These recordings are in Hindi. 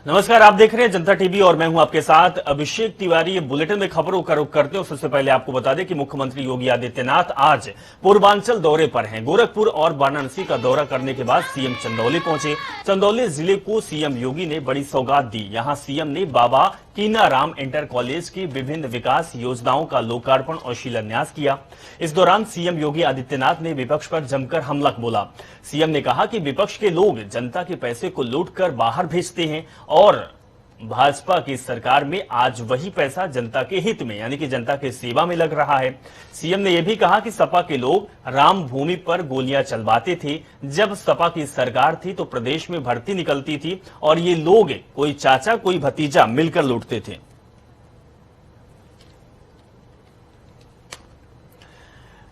नमस्कार, आप देख रहे हैं जनता टीवी और मैं हूं आपके साथ अभिषेक तिवारी। ये बुलेटिन में खबरों का रुख करते हैं। सबसे पहले आपको बता दें कि मुख्यमंत्री योगी आदित्यनाथ आज पूर्वांचल दौरे पर हैं। गोरखपुर और वाराणसी का दौरा करने के बाद सीएम चंदौली पहुंचे। चंदौली जिले को सीएम योगी ने बड़ी सौगात दी। यहां सीएम ने बाबा कीनाराम इंटर कॉलेज की विभिन्न विकास योजनाओं का लोकार्पण और शिलान्यास किया। इस दौरान सीएम योगी आदित्यनाथ ने विपक्ष पर जमकर हमला बोला। सीएम ने कहा कि विपक्ष के लोग जनता के पैसे को लूटकर बाहर भेजते हैं और भाजपा की सरकार में आज वही पैसा जनता के हित में यानी कि जनता की सेवा में लग रहा है। सीएम ने यह भी कहा कि सपा के लोग राम भूमि पर गोलियां चलवाते थे। जब सपा की सरकार थी तो प्रदेश में भर्ती निकलती थी और ये लोग कोई चाचा कोई भतीजा मिलकर लूटते थे।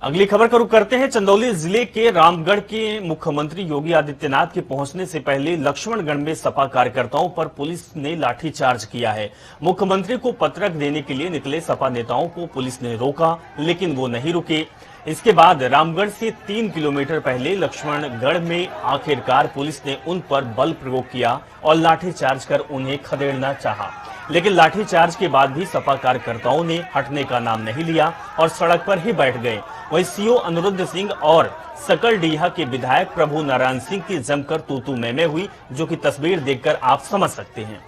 अगली खबर का रुख करते हैं। चंदौली जिले के रामगढ़ के मुख्यमंत्री योगी आदित्यनाथ के पहुंचने से पहले लक्ष्मणगढ़ में सपा कार्यकर्ताओं पर पुलिस ने लाठीचार्ज किया है। मुख्यमंत्री को पत्रक देने के लिए निकले सपा नेताओं को पुलिस ने रोका, लेकिन वो नहीं रुके। इसके बाद रामगढ़ से 3 किलोमीटर पहले लक्ष्मणगढ़ में आखिरकार पुलिस ने उन पर बल प्रयोग किया और लाठीचार्ज कर उन्हें खदेड़ना चाहा, लेकिन लाठीचार्ज के बाद भी सपा कार्यकर्ताओं ने हटने का नाम नहीं लिया और सड़क पर ही बैठ गए। वहीं सीओ अनिरुद्ध सिंह और सकलडीहा के विधायक प्रभु नारायण सिंह की जमकर तू-तू मैं हुई, जो कि तस्वीर देखकर आप समझ सकते हैं।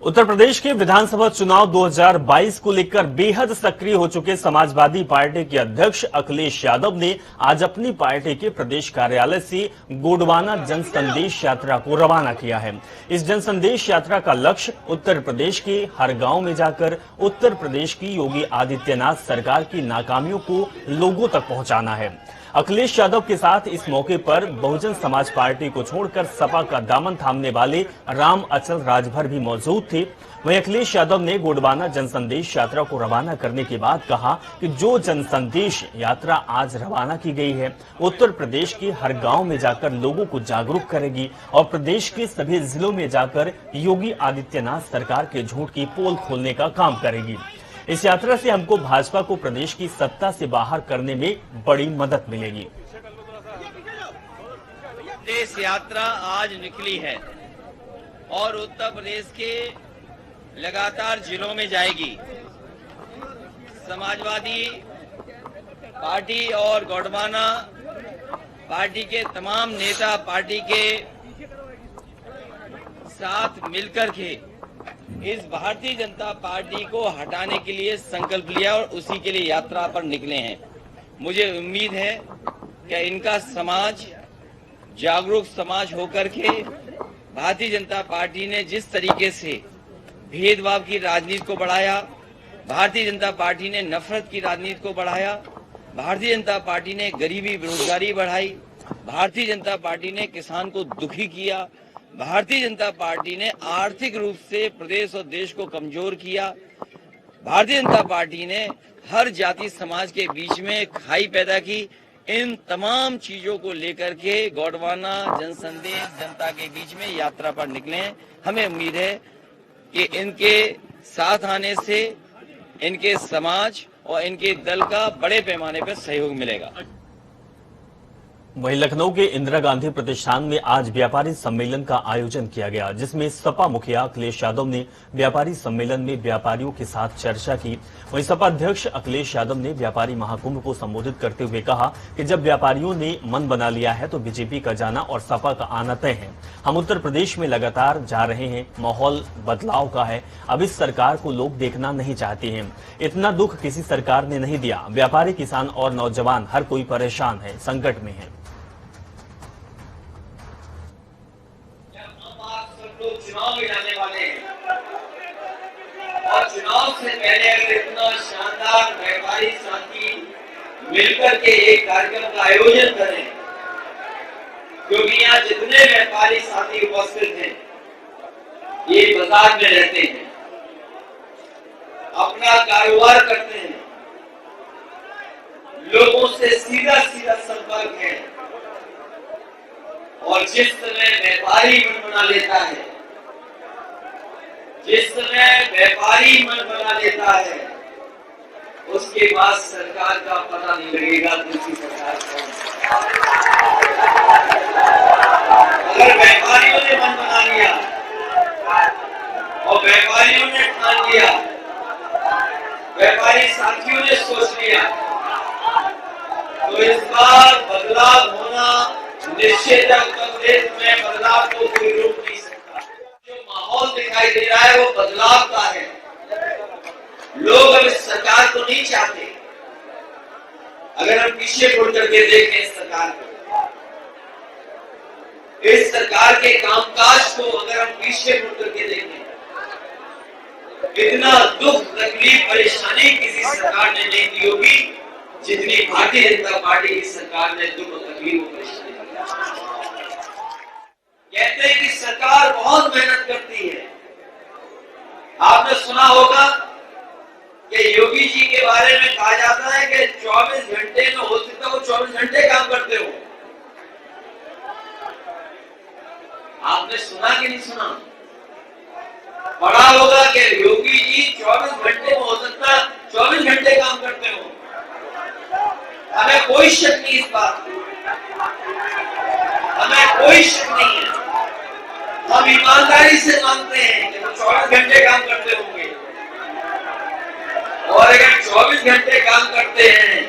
उत्तर प्रदेश के विधानसभा चुनाव 2022 को लेकर बेहद सक्रिय हो चुके समाजवादी पार्टी के अध्यक्ष अखिलेश यादव ने आज अपनी पार्टी के प्रदेश कार्यालय से गोंडवाना जन संदेश यात्रा को रवाना किया है। इस जन संदेश यात्रा का लक्ष्य उत्तर प्रदेश के हर गांव में जाकर उत्तर प्रदेश की योगी आदित्यनाथ सरकार की नाकामियों को लोगों तक पहुंचाना है। अखिलेश यादव के साथ इस मौके पर बहुजन समाज पार्टी को छोड़कर सपा का दामन थामने वाले राम अचल राजभर भी मौजूद थे। वहीं अखिलेश यादव ने गोंडवाना जनसंदेश यात्रा को रवाना करने के बाद कहा कि जो जनसंदेश यात्रा आज रवाना की गई है उत्तर प्रदेश के हर गांव में जाकर लोगों को जागरूक करेगी और प्रदेश के सभी जिलों में जाकर योगी आदित्यनाथ सरकार के झूठ की पोल खोलने का काम करेगी। इस यात्रा से हमको भाजपा को प्रदेश की सत्ता से बाहर करने में बड़ी मदद मिलेगी। देश यात्रा आज निकली है और उत्तर प्रदेश के लगातार जिलों में जाएगी। समाजवादी पार्टी और गोंडवाना पार्टी के तमाम नेता पार्टी के साथ मिलकर के इस भारतीय जनता पार्टी को हटाने के लिए संकल्प लिया और उसी के लिए यात्रा पर निकले हैं। मुझे उम्मीद है कि इनका समाज जागरूक समाज होकर के भारतीय जनता पार्टी ने जिस तरीके से भेदभाव की राजनीति को बढ़ाया, भारतीय जनता पार्टी ने नफरत की राजनीति को बढ़ाया, भारतीय जनता पार्टी ने गरीबी बेरोजगारी बढ़ाई, भारतीय जनता पार्टी ने किसान को दुखी किया, भारतीय जनता पार्टी ने आर्थिक रूप से प्रदेश और देश को कमजोर किया, भारतीय जनता पार्टी ने हर जाति समाज के बीच में खाई पैदा की। इन तमाम चीजों को लेकर के गोंडवाना जनसंदेश जनता के बीच में यात्रा पर निकले हैं। हमें उम्मीद है कि इनके साथ आने से इनके समाज और इनके दल का बड़े पैमाने पर सहयोग मिलेगा। वहीं लखनऊ के इंदिरा गांधी प्रतिष्ठान में आज व्यापारी सम्मेलन का आयोजन किया गया, जिसमें सपा मुखिया अखिलेश यादव ने व्यापारी सम्मेलन में व्यापारियों के साथ चर्चा की। वहीं सपा अध्यक्ष अखिलेश यादव ने व्यापारी महाकुंभ को संबोधित करते हुए कहा कि जब व्यापारियों ने मन बना लिया है तो बीजेपी का जाना और सपा का आना तय है। हम उत्तर प्रदेश में लगातार जा रहे हैं, माहौल बदलाव का है। अब इस सरकार को लोग देखना नहीं चाहते हैं। इतना दुख किसी सरकार ने नहीं दिया। व्यापारी, किसान और नौजवान हर कोई परेशान है, संकट में है। चुनाव में जाने वाले हैं और चुनाव से पहले अगर इतना शानदार व्यापारी साथी मिलकर के एक कार्यक्रम का आयोजन करें, क्योंकि यहाँ जितने व्यापारी साथी उपस्थित हैं ये बाजार में रहते हैं, अपना कारोबार करते हैं, लोगों से सीधा सीधा संपर्क है और जिस समय व्यापारी मन बना लेता है, जिस समय व्यापारी मन बना लेता है उसके बाद सरकार का पता नहीं लगेगा दूसरी सरकार कौन। अगर व्यापारियों ने मन बना लिया और व्यापारियों ने ठान लिया, व्यापारी साथियों ने सोच लिया, तो इस बार बदलाव होना निश्चित है। उत्तर प्रदेश में बदलाव को कोई रोक नहीं सकता। जो माहौल दिखाई दे रहा है वो बदलाव का है। लोग अब इस सरकार को नहीं चाहते। अगर हम पीछे मुड़ करके देखें इस सरकार को, इस सरकार के कामकाज को अगर हम पीछे मुड़ करके देखें, इतना दुख तकलीफ परेशानी किसी सरकार ने नहीं दी होगी जितनी भारतीय जनता पार्टी की सरकार ने दुख तकलीफ और परेशानी दी। कहते हैं कि सरकार बहुत मेहनत करती है। आपने सुना होगा कि योगी जी के बारे में कहा जाता है कि 24 घंटे में हो सकता है वो 24 घंटे काम करते हो। आपने सुना कि नहीं सुना? पढ़ा होगा कि योगी जी 24 घंटे में हो सकता है 24 घंटे काम करते हो। हमें कोई शक नहीं इस बात में, हमें कोई शक नहीं है। हम ईमानदारी से मानते हैं कि वो 24 घंटे काम करते होंगे, और अगर 24 घंटे काम करते हैं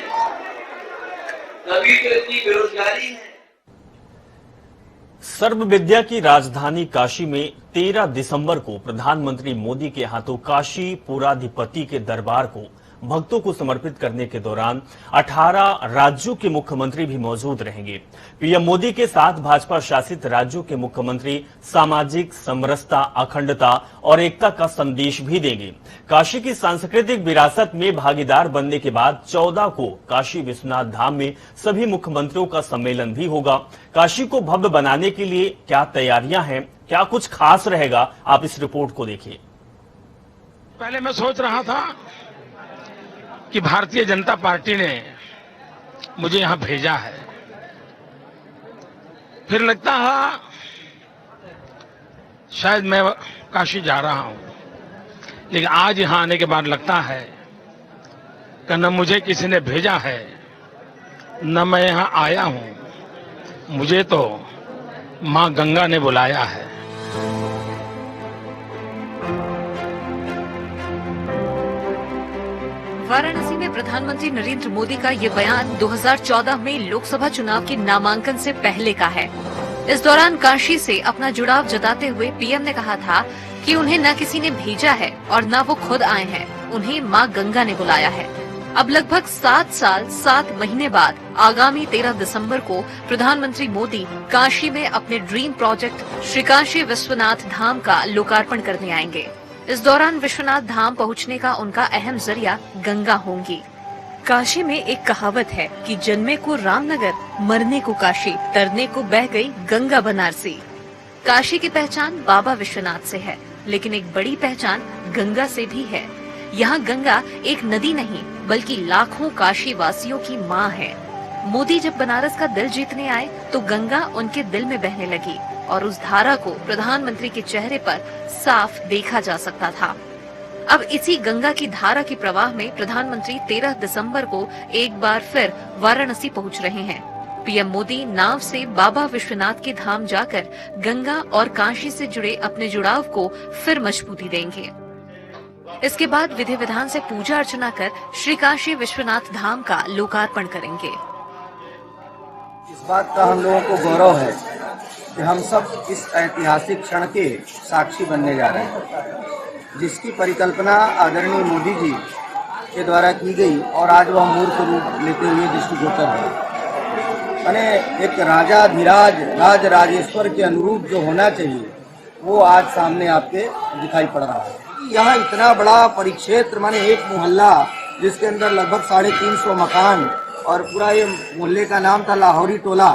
तभी तो इतनी बेरोजगारी है। सर्व विद्या की राजधानी काशी में 13 दिसंबर को प्रधानमंत्री मोदी के हाथों काशी पुराधिपति के दरबार को भक्तों को समर्पित करने के दौरान 18 राज्यों के मुख्यमंत्री भी मौजूद रहेंगे। पीएम मोदी के साथ भाजपा शासित राज्यों के मुख्यमंत्री सामाजिक समरसता, अखंडता और एकता का संदेश भी देंगे। काशी की सांस्कृतिक विरासत में भागीदार बनने के बाद 14 को काशी विश्वनाथ धाम में सभी मुख्यमंत्रियों का सम्मेलन भी होगा। काशी को भव्य बनाने के लिए क्या तैयारियां हैं, क्या कुछ खास रहेगा, आप इस रिपोर्ट को देखिए। पहले मैं सोच रहा था कि भारतीय जनता पार्टी ने मुझे यहां भेजा है, फिर लगता है शायद मैं काशी जा रहा हूं, लेकिन आज यहां आने के बाद लगता है कि न मुझे किसी ने भेजा है न मैं यहां आया हूं, मुझे तो मां गंगा ने बुलाया है। वाराणसी में प्रधानमंत्री नरेंद्र मोदी का ये बयान 2014 में लोकसभा चुनाव के नामांकन से पहले का है। इस दौरान काशी से अपना जुड़ाव जताते हुए पीएम ने कहा था कि उन्हें न किसी ने भेजा है और न वो खुद आए हैं, उन्हें मां गंगा ने बुलाया है। अब लगभग 7 साल 7 महीने बाद आगामी 13 दिसंबर को प्रधानमंत्री मोदी काशी में अपने ड्रीम प्रोजेक्ट श्री काशी विश्वनाथ धाम का लोकार्पण करने आएंगे। इस दौरान विश्वनाथ धाम पहुंचने का उनका अहम जरिया गंगा होंगी। काशी में एक कहावत है कि जन्मे को रामनगर, मरने को काशी, तरने को बह गई गंगा बनारसी। काशी की पहचान बाबा विश्वनाथ से है, लेकिन एक बड़ी पहचान गंगा से भी है। यहाँ गंगा एक नदी नहीं बल्कि लाखों काशी वासियों की माँ है। मोदी जब बनारस का दिल जीतने आए तो गंगा उनके दिल में बहने लगी और उस धारा को प्रधानमंत्री के चेहरे पर साफ देखा जा सकता था। अब इसी गंगा की धारा के प्रवाह में प्रधानमंत्री 13 दिसंबर को एक बार फिर वाराणसी पहुंच रहे हैं। पीएम मोदी नाव से बाबा विश्वनाथ के धाम जाकर गंगा और काशी से जुड़े अपने जुड़ाव को फिर मजबूती देंगे। इसके बाद विधि विधान से पूजा अर्चना कर श्री काशी विश्वनाथ धाम का लोकार्पण करेंगे। इस बात का हम लोगों को गौरव है कि हम सब इस ऐतिहासिक क्षण के साक्षी बनने जा रहे हैं, जिसकी परिकल्पना आदरणीय मोदी जी के द्वारा की गई और आज वह मूर्त रूप लेते हुए दृष्टिगोचर है। माने एक राजाधिराज राज राजेश्वर के अनुरूप जो होना चाहिए वो आज सामने आपके दिखाई पड़ रहा है। यहाँ इतना बड़ा परिक्षेत्र, माने एक मोहल्ला जिसके अंदर लगभग 350 मकान और पूरा ये मोहल्ले का नाम था लाहौरी टोला,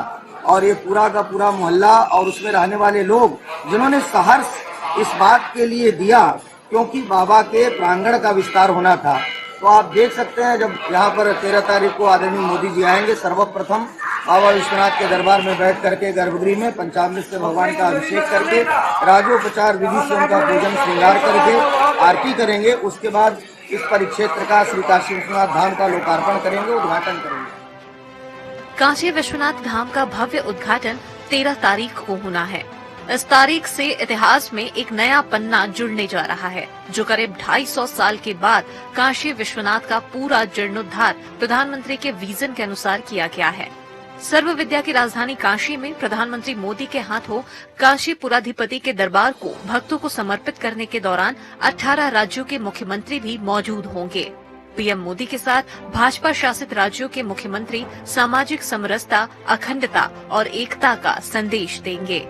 और ये पूरा का पूरा मोहल्ला और उसमें रहने वाले लोग जिन्होंने सहर्ष इस बात के लिए दिया क्योंकि बाबा के प्रांगण का विस्तार होना था। तो आप देख सकते हैं जब यहाँ पर 13 तारीख को आदरणीय मोदी जी आएंगे, सर्वप्रथम बाबा विश्वनाथ के दरबार में बैठ करके गर्भगृह में पंचामृत से भगवान का अभिषेक करके राजोपचार विधि से उनका पूजन श्रृंगार करके आरती करेंगे। उसके बाद इस परिक्षेत्र का श्री काशी विश्वनाथ धाम का लोकार्पण करेंगे, उद्घाटन करेंगे। काशी विश्वनाथ धाम का भव्य उद्घाटन 13 तारीख को होना है। इस तारीख से इतिहास में एक नया पन्ना जुड़ने जा रहा है, जो करीब 250 साल के बाद काशी विश्वनाथ का पूरा जीर्णोद्धार प्रधानमंत्री के विजन के अनुसार किया गया है। सर्व विद्या की राजधानी काशी में प्रधानमंत्री मोदी के हाथों काशी पुराधिपति के दरबार को भक्तों को समर्पित करने के दौरान 18 राज्यों के मुख्यमंत्री भी मौजूद होंगे। पीएम मोदी के साथ भाजपा शासित राज्यों के मुख्यमंत्री सामाजिक समरसता, अखंडता और एकता का संदेश देंगे।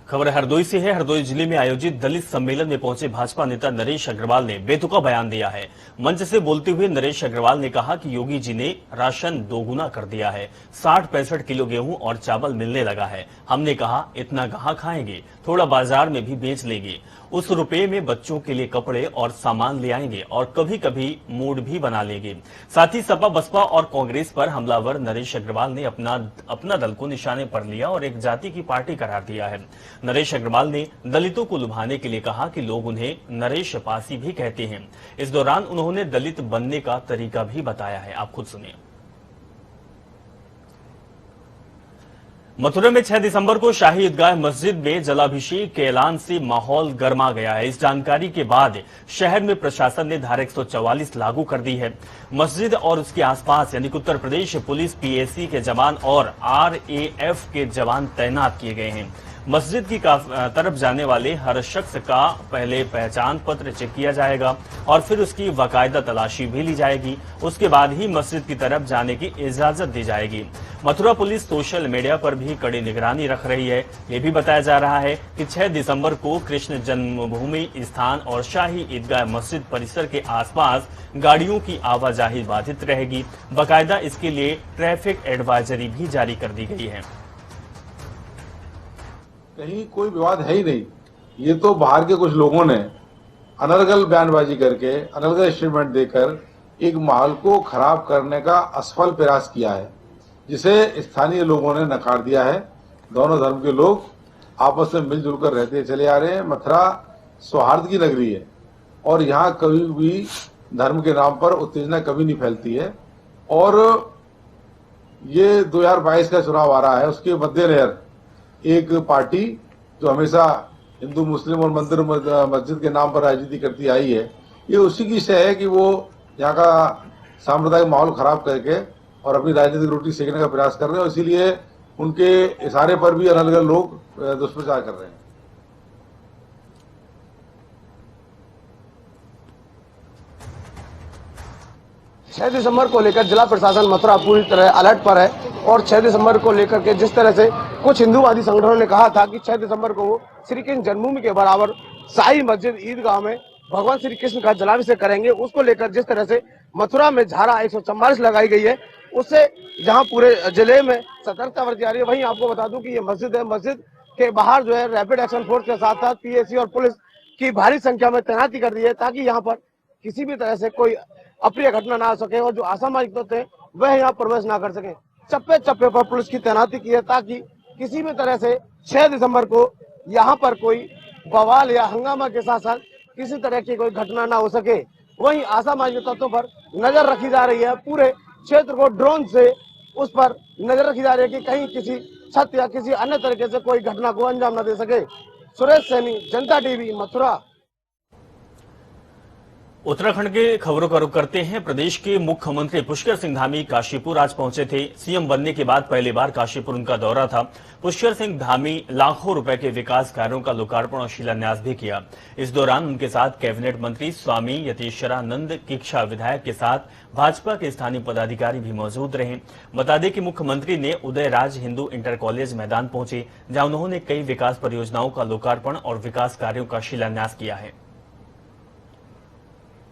खबर हरदोई से है। हरदोई जिले में आयोजित दलित सम्मेलन में पहुंचे भाजपा नेता नरेश अग्रवाल ने बेतुका बयान दिया है। मंच से बोलते हुए नरेश अग्रवाल ने कहा कि योगी जी ने राशन दोगुना कर दिया है। 60-65 किलो गेहूं और चावल मिलने लगा है। हमने कहा इतना कहां खाएंगे, थोड़ा बाजार में भी बेच लेंगे। उस रुपए में बच्चों के लिए कपड़े और सामान ले आएंगे और कभी कभी मूड भी बना लेंगे। साथ ही सपा, बसपा और कांग्रेस पर हमलावर नरेश अग्रवाल ने अपना दल को निशाने पर लिया और एक जाति की पार्टी करार दिया है। नरेश अग्रवाल ने दलितों को लुभाने के लिए कहा कि लोग उन्हें नरेश पासी भी कहते हैं। इस दौरान उन्होंने दलित बनने का तरीका भी बताया है। आप खुद सुनिए। मथुरा में 6 दिसंबर को शाही ईदगाह मस्जिद में जलाभिषेक के ऐलान से माहौल गर्मा गया है। इस जानकारी के बाद शहर में प्रशासन ने धारा 144 लागू कर दी है। मस्जिद और उसके आसपास यानी कि उत्तर प्रदेश पुलिस, पीएसी के जवान और आरएएफ के जवान तैनात किए गए हैं। मस्जिद की तरफ जाने वाले हर शख्स का पहले पहचान पत्र चेक किया जाएगा और फिर उसकी बाकायदा तलाशी भी ली जाएगी। उसके बाद ही मस्जिद की तरफ जाने की इजाजत दी जाएगी। मथुरा पुलिस सोशल मीडिया पर भी कड़ी निगरानी रख रही है। ये भी बताया जा रहा है कि 6 दिसंबर को कृष्ण जन्मभूमि स्थान और शाही ईदगाह मस्जिद परिसर के आसपास गाड़ियों की आवाजाही बाधित रहेगी। बाकायदा इसके लिए ट्रैफिक एडवाइजरी भी जारी कर दी गई है। कहीं कोई विवाद है ही नहीं। ये तो बाहर के कुछ लोगों ने अनर्गल बयानबाजी करके, अनर्गल स्टेटमेंट देकर एक माहौल को खराब करने का असफल प्रयास किया है, जिसे स्थानीय लोगों ने नकार दिया है। दोनों धर्म के लोग आपस में मिलजुल कर रहते चले आ रहे हैं। मथुरा सौहार्द की नगरी है और यहाँ कभी भी धर्म के नाम पर उत्तेजना कभी नहीं फैलती है। और ये 2022 का चुनाव आ रहा है, उसके मद्देनजर एक पार्टी जो हमेशा हिंदू मुस्लिम और मंदिर मस्जिद के नाम पर राजनीति करती आई है, ये उसी की शय है कि वो यहाँ का सांप्रदायिक माहौल खराब करके और अपनी राजनीतिक रोटी सेकने का प्रयास कर रहे हैं। और इसीलिए उनके इशारे पर भी अलग अलग लोग दुष्प्रचार कर रहे हैं। 6 दिसंबर को लेकर जिला प्रशासन मथुरा पूरी तरह अलर्ट पर है और 6 दिसंबर को लेकर के जिस तरह से कुछ हिंदूवादी संगठनों ने कहा था कि 6 दिसंबर को वो श्री कृष्ण जन्मभूमि के बराबर शाही मस्जिद ईदगाह में भगवान श्री कृष्ण का जलाभिषेक करेंगे, उसको लेकर जिस तरह से मथुरा में धारा 144 लगाई गई है, उससे जहां पूरे जिले में सतर्कता बरती जा रही है। वहीं आपको बता दूं कि ये मस्जिद है, मस्जिद के बाहर जो है रैपिड एक्शन फोर्स के साथ साथ पीएसी और पुलिस की भारी संख्या में तैनाती कर दी है, ताकि यहाँ पर किसी भी तरह से कोई अप्रिय घटना ना हो सके और जो असामाजिक तत्व हैं वह यहाँ प्रवेश ना कर सके। चप्पे चप्पे पर पुलिस की तैनाती की है, ताकि किसी भी तरह से 6 दिसंबर को यहाँ पर कोई बवाल या हंगामा के साथ साथ किसी तरह की कोई घटना ना हो सके। वहीं असामाजिक तत्वों पर नजर रखी जा रही है। पूरे क्षेत्र को ड्रोन से उस पर नजर रखी जा रही है कि कहीं किसी छत या किसी अन्य तरीके से कोई घटना को अंजाम न दे सके। सुरेश सैनी, जनता टीवी, मथुरा। उत्तराखंड के खबरों का रुख करते हैं। प्रदेश के मुख्यमंत्री पुष्कर सिंह धामी काशीपुर आज पहुंचे थे। सीएम बनने के बाद पहली बार काशीपुर उनका दौरा था। पुष्कर सिंह धामी लाखों रुपए के विकास कार्यों का लोकार्पण और शिलान्यास भी किया। इस दौरान उनके साथ कैबिनेट मंत्री स्वामी यतीश्वरानंद किक्षा विधायक के साथ भाजपा के स्थानीय पदाधिकारी भी मौजूद रहे। बता दें कि मुख्यमंत्री ने उदयराज हिंदू इंटर कॉलेज मैदान पहुंचे, जहां उन्होंने कई विकास परियोजनाओं का लोकार्पण और विकास कार्यों का शिलान्यास किया है।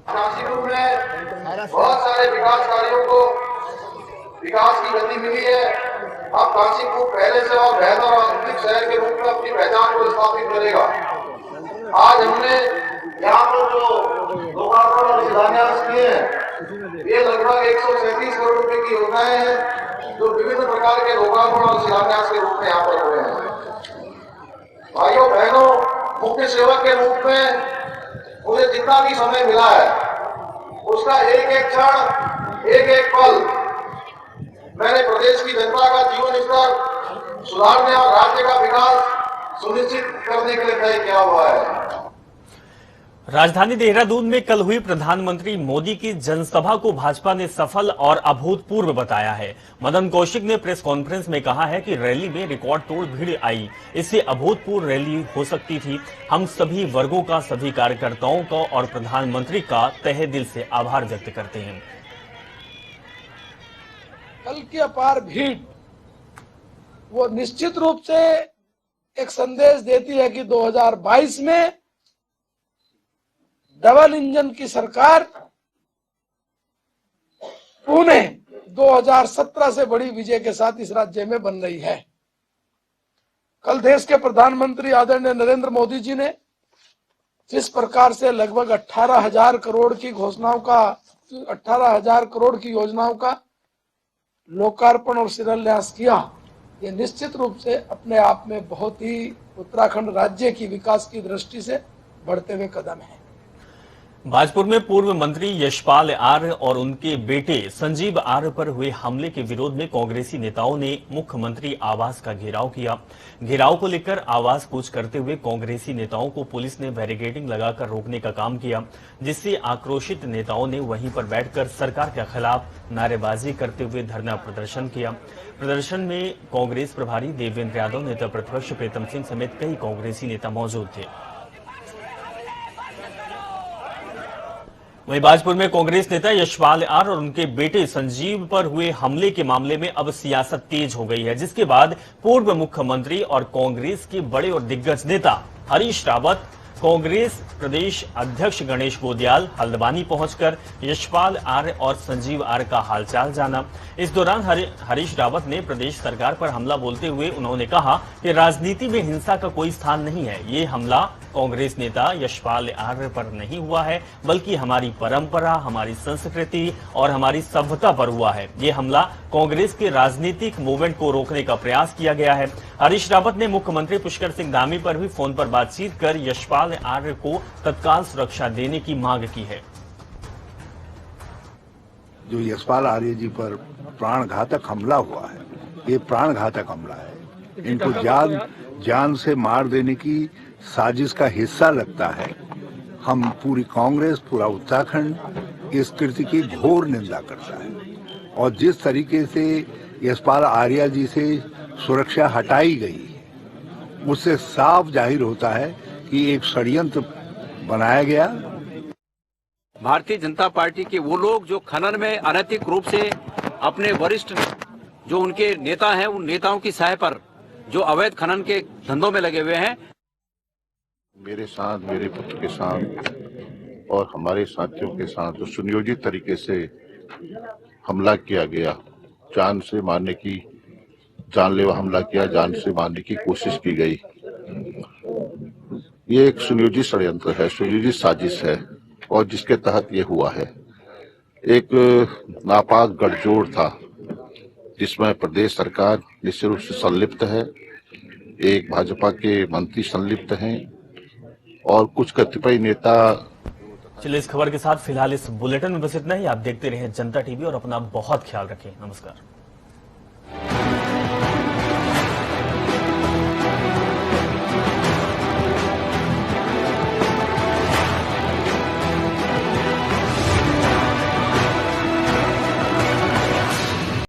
काशीपुर में बहुत सारे विकास कार्यों को विकास की गति मिली है। अब काशीपुर पहले से और बेहतर और आधुनिक शहर के रूप में अपनी पहचान को स्थापित करेगा। आज हमने यहाँ पर जो लोकार्पण और शिलान्यास किए हैं, ये लगभग 137 करोड़ रुपए की योजनाएं हैं। जो विभिन्न प्रकार के लोकार्पण और शिलान्यास के रूप में यहाँ पर हुए हैं। भाइयों बहनों, मुख्य सेवक के रूप में मुझे जितना भी समय मिला है उसका एक एक क्षण, एक एक पल मैंने प्रदेश की जनता का जीवन स्तर सुधारने और राज्य का विकास सुनिश्चित करने के लिए तय किया हुआ है। राजधानी देहरादून में कल हुई प्रधानमंत्री मोदी की जनसभा को भाजपा ने सफल और अभूतपूर्व बताया है। मदन कौशिक ने प्रेस कॉन्फ्रेंस में कहा है कि रैली में रिकॉर्ड तोड़ भीड़ आई, इससे अभूतपूर्व रैली हो सकती थी। हम सभी वर्गों का, सभी कार्यकर्ताओं का और प्रधानमंत्री का तहे दिल से आभार व्यक्त करते हैं। कल की अपार भीड़ वो निश्चित रूप से एक संदेश देती है कि 2022 में डबल इंजन की सरकार पुणे 2017 से बड़ी विजय के साथ इस राज्य में बन रही है। कल देश के प्रधानमंत्री आदरणीय नरेंद्र मोदी जी ने जिस प्रकार से लगभग 18,000 करोड़ की घोषणाओं का 18,000 करोड़ की योजनाओं का लोकार्पण और शिलान्यास किया, ये निश्चित रूप से अपने आप में बहुत ही उत्तराखंड राज्य की विकास की दृष्टि से बढ़ते हुए कदम है। भाजपुर में पूर्व मंत्री यशपाल आर्य और उनके बेटे संजीव आर्य पर हुए हमले के विरोध में कांग्रेसी नेताओं ने मुख्यमंत्री आवास का घेराव किया। घेराव को लेकर आवाज कूच करते हुए कांग्रेसी नेताओं को पुलिस ने बैरिकेडिंग लगाकर रोकने का काम किया, जिससे आक्रोशित नेताओं ने वहीं पर बैठकर सरकार के खिलाफ नारेबाजी करते हुए धरना प्रदर्शन किया। प्रदर्शन में कांग्रेस प्रभारी देवेंद्र यादव, नेता प्रतिपक्ष प्रीतम सिंह समेत कई कांग्रेसी नेता मौजूद थे। वहीं भाजपुर में कांग्रेस नेता यशपाल आर्य और उनके बेटे संजीव पर हुए हमले के मामले में अब सियासत तेज हो गई है, जिसके बाद पूर्व मुख्यमंत्री और कांग्रेस के बड़े और दिग्गज नेता हरीश रावत, कांग्रेस प्रदेश अध्यक्ष गणेश गोदियाल हल्द्वानी पहुंचकर यशपाल आर्य और संजीव आर्य का हालचाल जाना। इस दौरान हरीश रावत ने प्रदेश सरकार पर हमला बोलते हुए उन्होंने कहा कि राजनीति में हिंसा का कोई स्थान नहीं है। ये हमला कांग्रेस नेता यशपाल आर्य पर नहीं हुआ है, बल्कि हमारी परंपरा, हमारी संस्कृति और हमारी सभ्यता पर हुआ है। ये हमला कांग्रेस के राजनीतिक मूवमेंट को रोकने का प्रयास किया गया है। हरीश रावत ने मुख्यमंत्री पुष्कर सिंह धामी पर भी फोन पर बातचीत कर यशपाल आर्य को तत्काल सुरक्षा देने की मांग की है। जो यशपाल आर्य जी पर प्राणघातक हमला हुआ है, ये प्राणघातक हमला है। इनको जान से मार देने की साजिश का हिस्सा लगता है। हम पूरी कांग्रेस, पूरा उत्तराखंड इस कृत्य की घोर निंदा करता है और जिस तरीके से यशपाल आर्य जी से सुरक्षा हटाई गई, उससे साफ जाहिर होता है कि एक षड्यंत्र बनाया गया। भारतीय जनता पार्टी के वो लोग जो खनन में अनैतिक रूप से अपने वरिष्ठ जो उनके नेता हैं, उन नेताओं की सहाय पर जो अवैध खनन के धंधों में लगे हुए हैं, मेरे साथ, मेरे पुत्र के साथ और हमारे साथियों के साथ जो सुनियोजित तरीके से हमला किया गया, जान से मारने की, जानलेवा हमला किया, जान से मारने की कोशिश की गई, ये एक सुनियोजित षड्यंत्र है, सुनियोजित साजिश है और जिसके तहत ये हुआ है। एक नापाक गठजोड़ था जिसमें प्रदेश सरकार निश्चित रूप से संलिप्त है, एक भाजपा के मंत्री संलिप्त हैं और कुछ कतिपय नेता। चलिए, इस खबर के साथ फिलहाल इस बुलेटिन में बस इतना ही। आप देखते रहें जनता टीवी और अपना बहुत ख्याल रखें। नमस्कार।